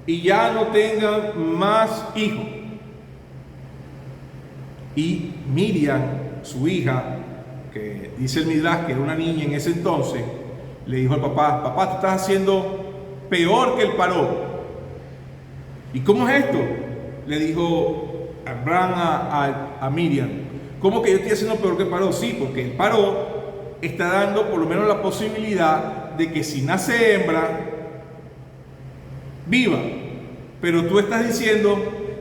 y ya no tengan más hijos. Y Miriam, su hija, que dice el Midrash que era una niña en ese entonces, le dijo al papá, papá, tú estás haciendo peor que el Paró. ¿Y cómo es esto? Le dijo Amram a Miriam, ¿cómo que yo estoy haciendo peor que el Paró? Sí, porque el Paró está dando por lo menos la posibilidad de que si nace hembra, viva. Pero tú estás diciendo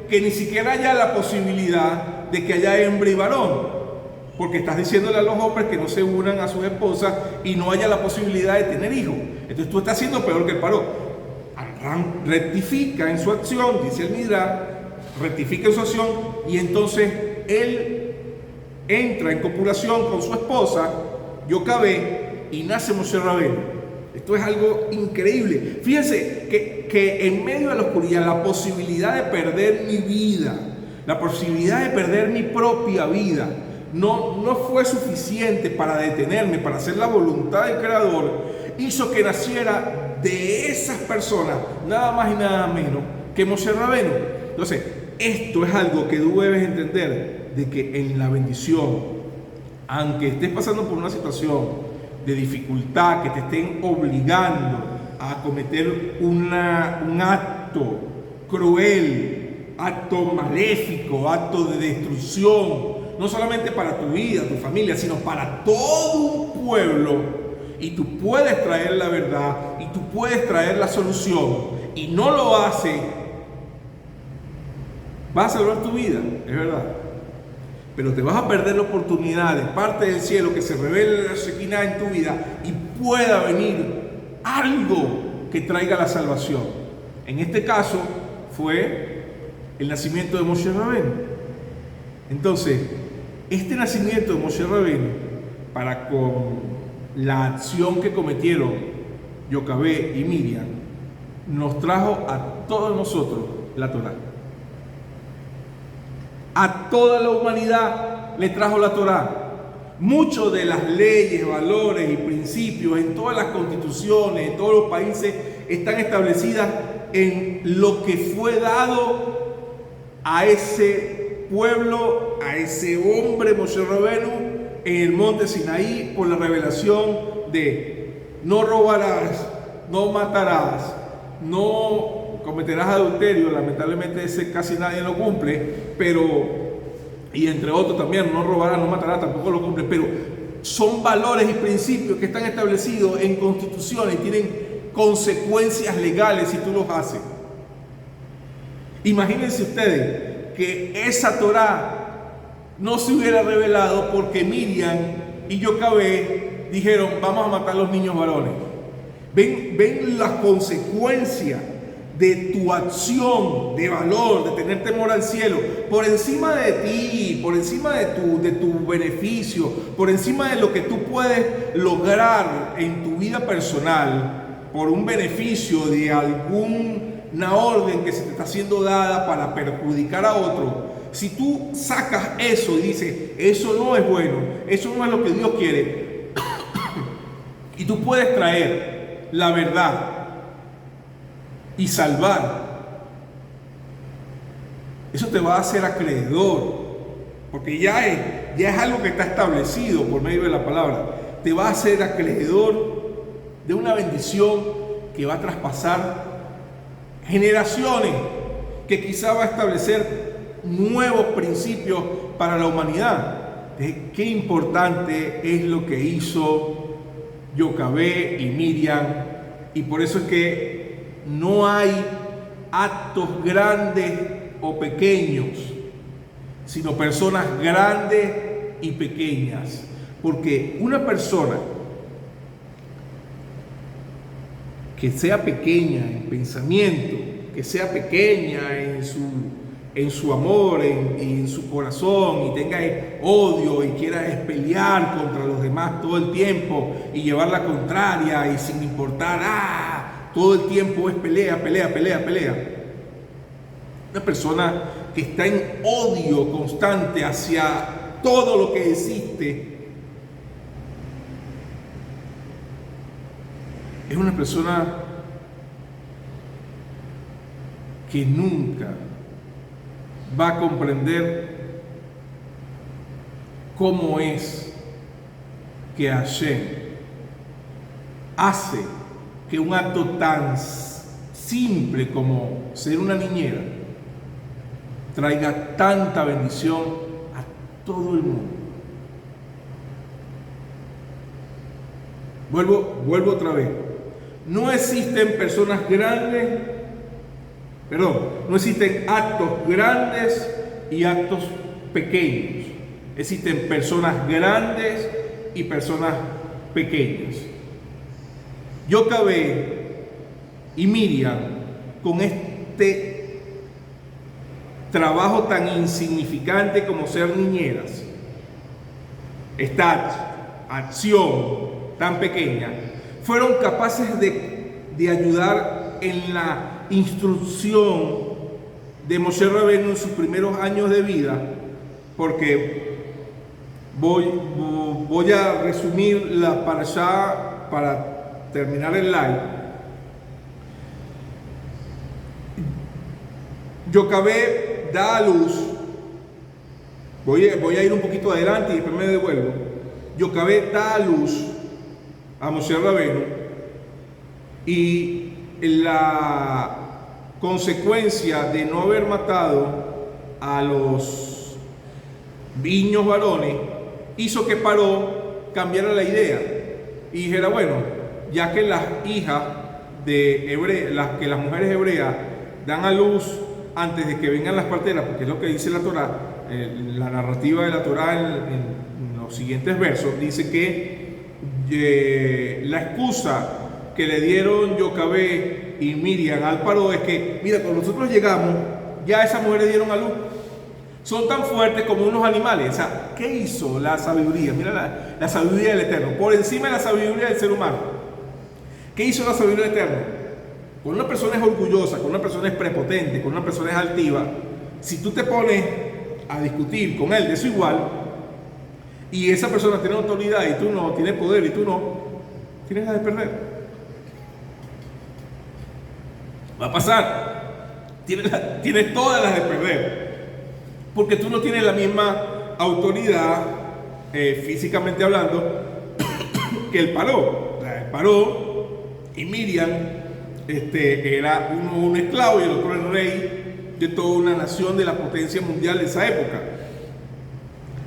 que ni siquiera haya la posibilidad de que haya hembra y varón, porque estás diciéndole a los hombres que no se unan a sus esposas y no haya la posibilidad de tener hijos. Entonces tú estás haciendo peor que el Paró. Amram rectifica en su acción, dice el Midrash, rectifica en su acción, y entonces él entra en copulación con su esposa Jocabed y nace Moshe Rabbeinu. Esto es algo increíble. Fíjense que en medio de la oscuridad, la posibilidad de perder mi vida, la posibilidad de perder mi propia vida, no fue suficiente para detenerme, para hacer la voluntad del Creador. Hizo que naciera de esas personas, nada más y nada menos que Moshe Rabbeinu. Entonces, esto es algo que tú debes entender, de que en la bendición, aunque estés pasando por una situación de dificultad, que te estén obligando a cometer un acto cruel, acto maléfico, acto de destrucción, no solamente para tu vida, tu familia, sino para todo un pueblo, y tú puedes traer la verdad, y tú puedes traer la solución, y no lo hace, vas a salvar tu vida, es verdad. Pero te vas a perder la oportunidad de parte del cielo que se revele la Shekinah en tu vida y pueda venir algo que traiga la salvación. En este caso fue el nacimiento de Moshe Rabbeinu. Entonces, este nacimiento de Moshe Rabbeinu, para con la acción que cometieron Jocabed y Miriam, nos trajo a todos nosotros la Torá. A toda la humanidad le trajo la Torá. Muchas de las leyes, valores y principios en todas las constituciones, en todos los países, están establecidas en lo que fue dado a ese pueblo, a ese hombre Moshe Rabbeinu en el monte Sinaí, por la revelación de no robarás, no matarás, no cometerás adulterio. Lamentablemente ese casi nadie lo cumple, pero, y entre otros también, no robarás, no matarás, tampoco lo cumple, pero son valores y principios que están establecidos en constituciones y tienen consecuencias legales si tú los haces. Imagínense ustedes que esa Torá no se hubiera revelado porque Miriam y Jocabed dijeron, vamos a matar a los niños varones. Ven las consecuencias de tu acción de valor, de tener temor al cielo, por encima de ti, por encima de tu beneficio, por encima de lo que tú puedes lograr en tu vida personal, por un beneficio de una orden que se te está siendo dada para perjudicar a otro, si tú sacas eso y dices, eso no es bueno, eso no es lo que Dios quiere, y tú puedes traer la verdad y salvar, eso te va a hacer acreedor, porque ya es algo que está establecido por medio de la palabra. Te va a hacer acreedor de una bendición que va a traspasar generaciones, que quizá va a establecer nuevos principios para la humanidad. Qué importante es lo que hizo Yocabé y Miriam, y por eso es que no hay actos grandes o pequeños, sino personas grandes y pequeñas, porque una persona que sea pequeña en pensamiento, que sea pequeña en su amor y en su corazón, y tenga odio y quiera pelear contra los demás todo el tiempo y llevar la contraria y sin importar, todo el tiempo es pelea. Una persona que está en odio constante hacia todo lo que existe, es una persona que nunca va a comprender cómo es que Hashem hace que un acto tan simple como ser una niñera traiga tanta bendición a todo el mundo. Vuelvo otra vez. No existen personas grandes, no existen actos grandes y actos pequeños. Existen personas grandes y personas pequeñas. Yocabé y Miriam, con este trabajo tan insignificante como ser niñeras, esta acción tan pequeña, fueron capaces de ayudar en la instrucción de Moshe Rabbeinu en sus primeros años de vida, porque voy a resumir la parashá para terminar el live. Yocabé da a luz, voy a ir un poquito adelante y después me devuelvo. Yocabé da a luz a Moshe Rabbeinu, y la consecuencia de no haber matado a los niños varones hizo que Paró cambiara la idea y dijera, bueno, ya que las hijas de las mujeres hebreas dan a luz antes de que vengan las parteras, porque es lo que dice la Torá, la narrativa de la Torá en los siguientes versos, dice que la excusa que le dieron Yocabé y Miriam al Paró es que, mira, cuando nosotros llegamos, ya esas mujeres dieron a luz. Son tan fuertes como unos animales. O sea, ¿qué hizo la sabiduría? Mira la sabiduría del Eterno, por encima de la sabiduría del ser humano. ¿Qué hizo la sabiduría del Eterno? Cuando una persona es orgullosa, cuando una persona es prepotente, cuando una persona es altiva, si tú te pones a discutir con él de su igual, y esa persona tiene autoridad y tú no, tiene poder y tú no, tienes la de perder. Va a pasar. Tienes todas las de perder. Porque tú no tienes la misma autoridad, físicamente hablando, que el Paró. El Paró y Miriam era uno un esclavo y el otro el rey de toda una nación, de la potencia mundial de esa época.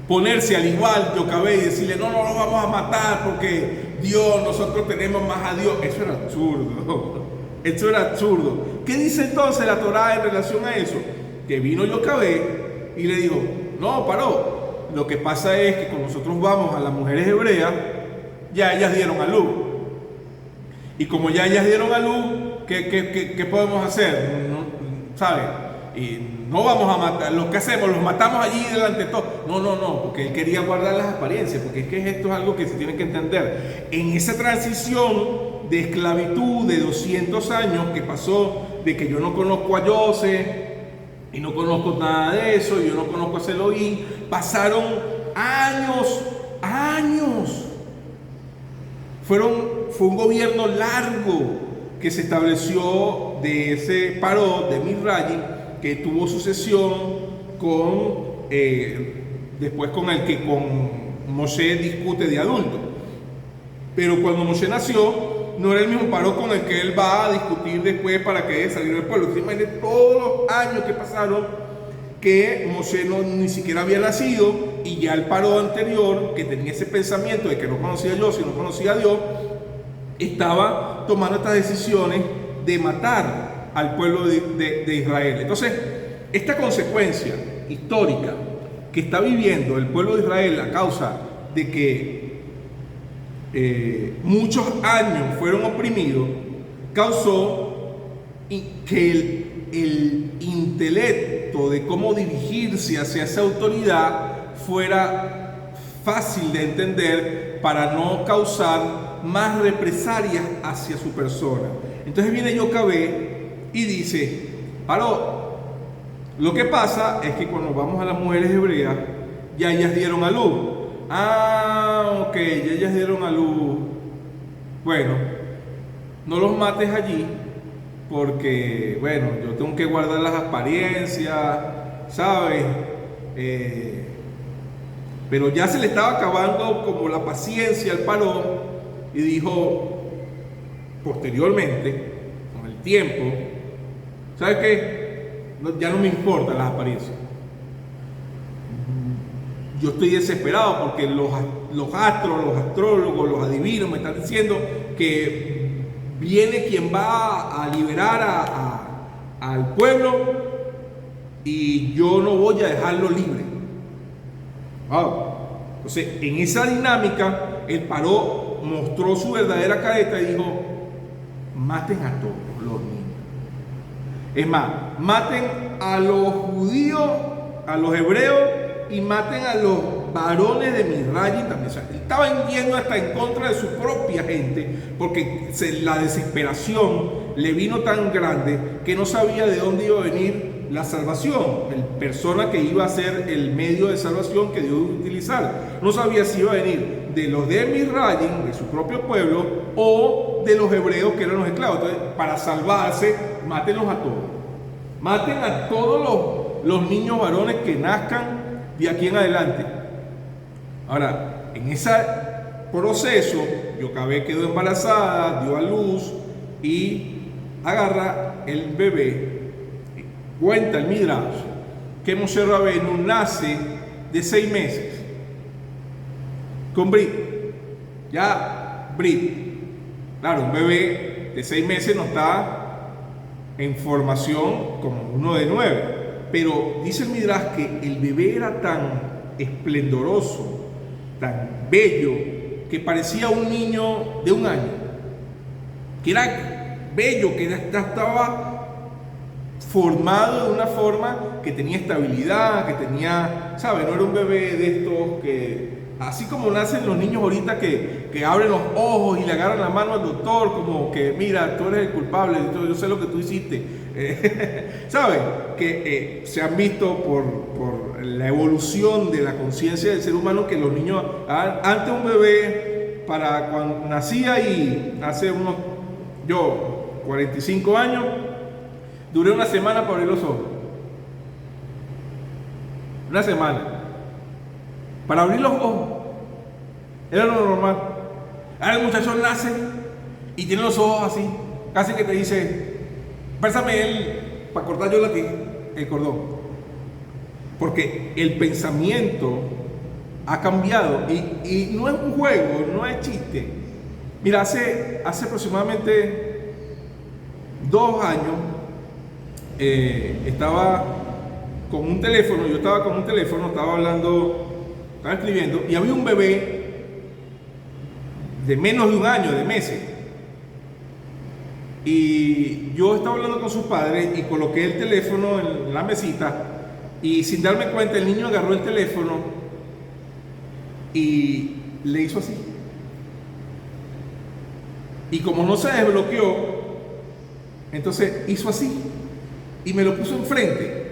Ponerse al igual Yocabé y decirle, no lo vamos a matar porque Dios, nosotros tenemos más a Dios, eso era absurdo. Eso era absurdo. ¿Qué dice entonces la Torá en relación a eso? Que vino Yocabé y le dijo, no, Paró, lo que pasa es que cuando nosotros vamos a las mujeres hebreas, ya ellas dieron a luz. Y como ya ellas dieron a luz, ¿qué podemos hacer? ¿Sabes? Y no vamos a matar, lo que hacemos, los matamos allí delante de todos. No, porque él quería guardar las apariencias, porque es que esto es algo que se tiene que entender. En esa transición de esclavitud de 200 años que pasó de que yo no conozco a José y no conozco nada de eso, y yo no conozco a Seloín. Pasaron años. Fue un gobierno largo que se estableció de ese Paró de Misraim, que tuvo sucesión con después con el que con Moshe discute de adulto. Pero cuando Moshe nació, no era el mismo Paró con el que él va a discutir después para que deje salir del pueblo. Se imaginen todos los años que pasaron que Moshe ni siquiera había nacido, y ya el Paró anterior, que tenía ese pensamiento de que no conocía a Dios y no conocía a Dios, estaba tomando estas decisiones de matar al pueblo de Israel. Entonces, esta consecuencia histórica que está viviendo el pueblo de Israel a causa de que muchos años fueron oprimidos, causó que el intelecto de cómo dirigirse hacia esa autoridad fuera fácil de entender para no causar más represalias hacia su persona. Entonces viene Yocabé y dice: Paró, lo que pasa es que cuando vamos a las mujeres hebreas, ya ellas dieron a luz. Ok, ya ellas dieron a luz. Bueno, no los mates allí, porque, bueno, yo tengo que guardar las apariencias, ¿sabes? Pero ya se le estaba acabando como la paciencia al Paró, y dijo posteriormente, con el tiempo: ¿sabes qué? Ya no me importan las apariencias. Yo estoy desesperado porque los astros, los astrólogos, los adivinos me están diciendo que viene quien va a liberar al pueblo, y yo no voy a dejarlo libre. Entonces, en esa dinámica, el Paró mostró su verdadera careta y dijo: maten a todos los niños. Es más, maten a los judíos, a los hebreos, y maten a los varones de Misraim también. O sea, estaban yendo hasta en contra de su propia gente, porque la desesperación le vino tan grande que no sabía de dónde iba a venir la salvación, la persona que iba a ser el medio de salvación que Dios iba a utilizar. No sabía si iba a venir de los de Misraim, de su propio pueblo, o de los hebreos, que eran los esclavos. Entonces, para salvarse, mátenlos a todos. Maten a todos los niños varones que nazcan de aquí en adelante. Ahora, en ese proceso, Yocabé quedó embarazada, dio a luz y agarra el bebé. Cuenta el Midrash que Moshe Rabbeinu nace de 6 meses con Brit. Ya Brit, claro, un bebé de 6 meses no está en formación como uno de 9, pero dice el Midrash que el bebé era tan esplendoroso, tan bello, que parecía un niño de 1 año, que era bello, que estaba formado de una forma que tenía estabilidad, que tenía, ¿sabes? No era un bebé de estos que, así como nacen los niños ahorita que abren los ojos y le agarran la mano al doctor, como que mira, tú eres el culpable, yo sé lo que tú hiciste. ¿Sabes? Que se han visto por la evolución de la conciencia del ser humano, que los niños, antes un bebé, para cuando nacía, y hace yo 45 años, duré 1 semana para abrir los ojos. 1 semana. Para abrir los ojos. Era lo normal. Ahora el muchacho nace y tiene los ojos así. Casi que te dice: pésame él para cortar yo el cordón. Porque el pensamiento ha cambiado. Y no es un juego, no es chiste. Mira, hace aproximadamente 2 años, estaba con un teléfono, estaba hablando, estaba escribiendo, y había un bebé de menos de 1 año, de meses, y yo estaba hablando con sus padres y coloqué el teléfono en la mesita, y sin darme cuenta el niño agarró el teléfono y le hizo así, y como no se desbloqueó, Entonces hizo así y me lo puso enfrente.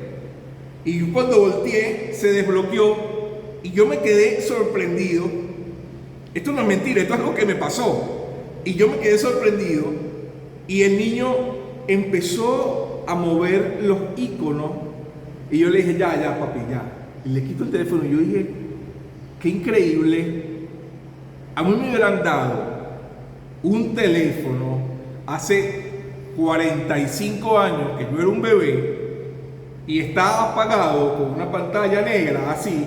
Y yo cuando volteé se desbloqueó y yo me quedé sorprendido. Esto no es mentira, esto es algo que me pasó. Y yo me quedé sorprendido y el niño empezó a mover los iconos y yo le dije, ya papi, ya. Y le quito el teléfono y yo dije, qué increíble. A mí me hubieran dado un teléfono hace 45 años, que yo era un bebé, y estaba apagado con una pantalla negra así,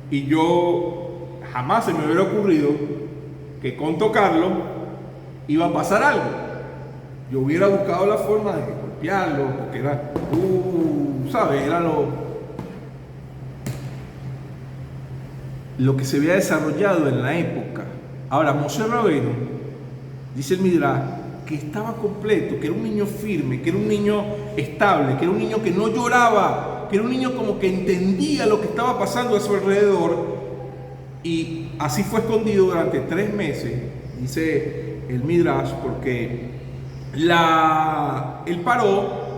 y yo jamás se me hubiera ocurrido que con tocarlo iba a pasar algo. Yo hubiera buscado la forma de golpearlo, porque era, ¿sabes? Era lo que se había desarrollado en la época. Ahora, Moshe Rabenu, dice el Midrash, que estaba completo, que era un niño firme, que era un niño estable, que era un niño que no lloraba, que era un niño como que entendía lo que estaba pasando a su alrededor, y así fue escondido durante 3 meses, dice el Midrash, porque el Paró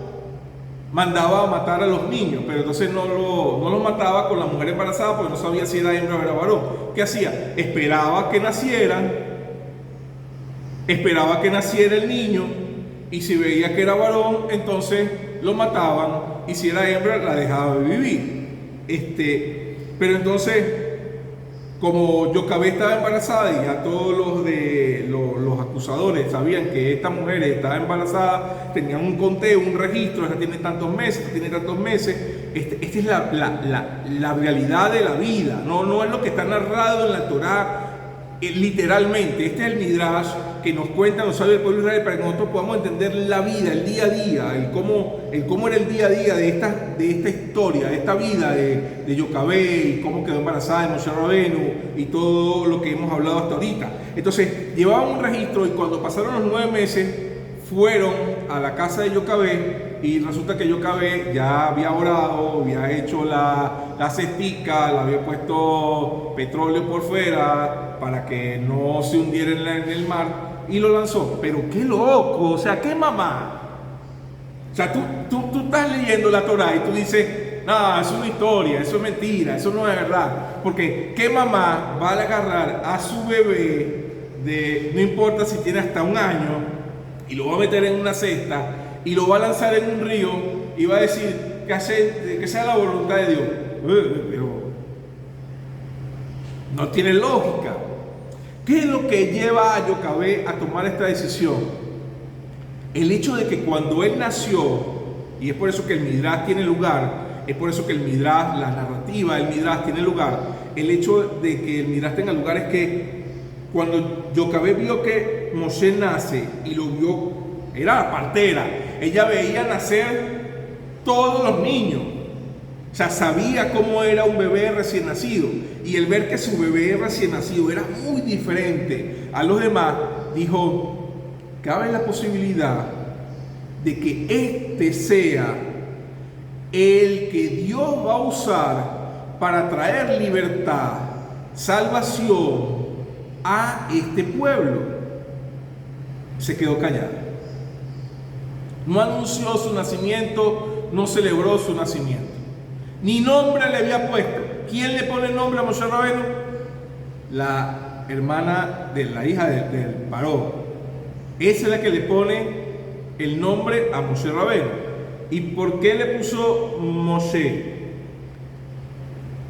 mandaba a matar a los niños, pero entonces no los mataba con la mujer embarazada porque no sabía si era hembra o era varón. ¿Qué hacía? Esperaba que naciera el niño, y si veía que era varón, entonces lo mataban, y si era hembra, la dejaba de vivir. Pero entonces, como Yocabé estaba embarazada y ya todos los acusadores sabían que esta mujer estaba embarazada, tenían un conteo, un registro, esta tiene tantos meses, esta tiene tantos meses. Esta es la realidad de la vida, no es lo que está narrado en la Torá literalmente. Este es el Midrash que nos cuenta, nos sabe el pueblo de Israel, para que nosotros podamos entender la vida, el día a día, el cómo era el día a día de esta historia, de esta vida de Yocabé, y cómo quedó embarazada de Moshe Rabenu, y todo lo que hemos hablado hasta ahorita. Entonces, llevaban un registro, y cuando pasaron los 9 meses, fueron a la casa de Yocabé, y resulta que Yocabé ya había orado, había hecho la cestica, le había puesto petróleo por fuera para que no se hundiera en el mar, y lo lanzó. Pero qué loco, o sea, qué mamá. O sea, tú estás leyendo la Torá y tú dices, no, es una historia, eso es mentira, eso no es verdad. Porque qué mamá va a agarrar a su bebé, no importa si tiene hasta 1 año, y lo va a meter en una cesta y lo va a lanzar en un río y va a decir que sea la voluntad de Dios. Pero no tiene lógica. ¿Qué es lo que lleva a Yocabé a tomar esta decisión? El hecho de que cuando él nació, y es por eso que el Midrash tiene lugar, es por eso que el Midrash, la narrativa del Midrash tiene lugar, el hecho de que el Midrash tenga lugar es que cuando Yocabé vio que Moshe nace y lo vio, era la partera, ella veía nacer todos los niños, o sea, sabía cómo era un bebé recién nacido, y el ver que su bebé recién nacido era muy diferente a los demás, dijo, cabe la posibilidad de que este sea el que Dios va a usar para traer libertad, salvación a este pueblo. Se quedó callado. No anunció su nacimiento, no celebró su nacimiento. Ni nombre le había puesto. ¿Quién le pone nombre a Moshe Rabenu? La hermana de la hija del Paró. Esa es la que le pone el nombre a Moshe Rabenu. ¿Y por qué le puso Moshe?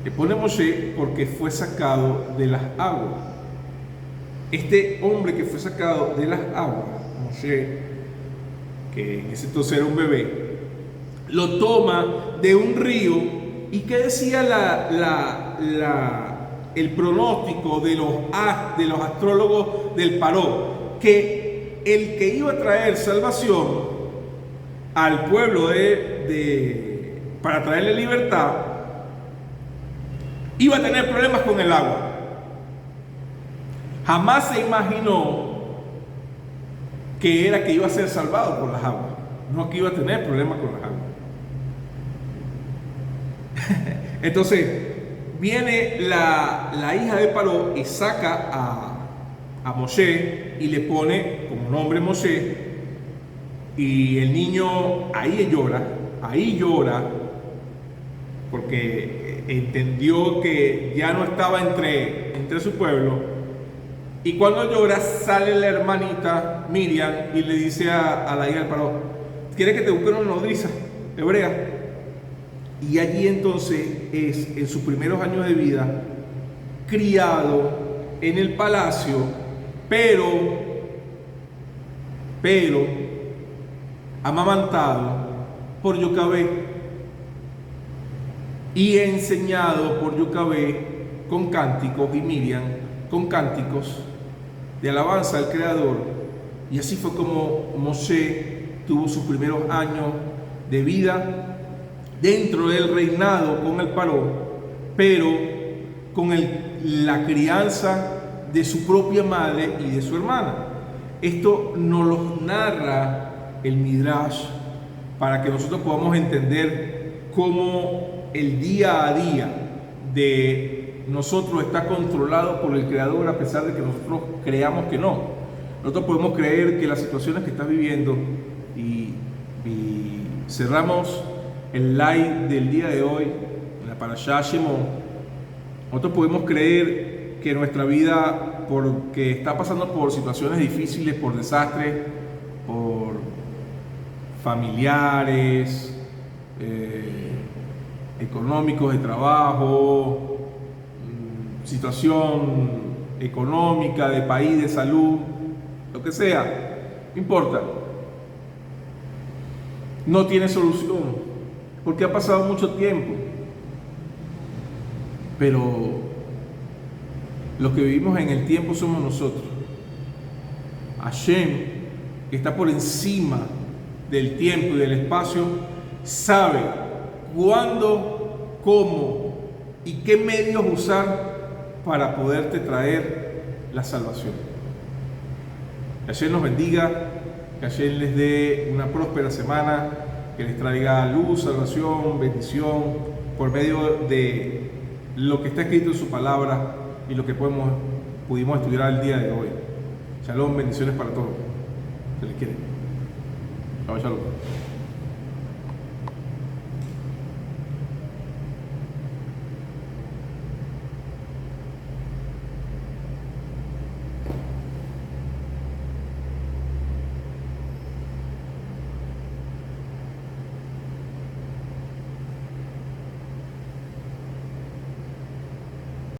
Le pone Moshe porque fue sacado de las aguas. Este hombre que fue sacado de las aguas, Moshe, que en ese entonces era un bebé, lo toma de un río. ¿Y qué decía el pronóstico de los astrólogos del Paró? Que el que iba a traer salvación al pueblo para traerle libertad, iba a tener problemas con el agua. Jamás se imaginó que iba a ser salvado por las aguas, no que iba a tener problemas con las aguas. Entonces viene la hija de Paró y saca a Moshe y le pone como nombre Moshe, Y el niño ahí llora, porque entendió que ya no estaba entre su pueblo. Y cuando llora, sale la hermanita Miriam y le dice a la hija del faraón: ¿quiere que te busque una nodriza hebrea? Y allí entonces es, en sus primeros años de vida, criado en el palacio, pero amamantado por Yocabé y enseñado por Yocabé con cánticos, y Miriam con cánticos de alabanza al Creador. Y así fue como Moshe tuvo sus primeros años de vida dentro del reinado con el faraón, pero con la crianza de su propia madre y de su hermana. Esto nos lo narra el Midrash para que nosotros podamos entender cómo el día a día de nosotros está controlado por el Creador, a pesar de que nosotros creamos que no. Nosotros podemos creer que las situaciones que estás viviendo, y cerramos el live del día de hoy en la Parashá Shemot, nosotros podemos creer que nuestra vida, porque está pasando por situaciones difíciles, por desastres, por familiares, económicos, de trabajo, situación económica, de país, de salud, lo que sea, no importa, no tiene solución, porque ha pasado mucho tiempo. Pero los que vivimos en el tiempo somos nosotros. Hashem, que está por encima del tiempo y del espacio, sabe cuándo, cómo y qué medios usar para poderte traer la salvación. Que Hashem nos bendiga, que Hashem les dé una próspera semana, que les traiga luz, salvación, bendición, por medio de lo que está escrito en su palabra y lo que pudimos estudiar el día de hoy. Shalom, bendiciones para todos. Se les quiere. Chao, shalom.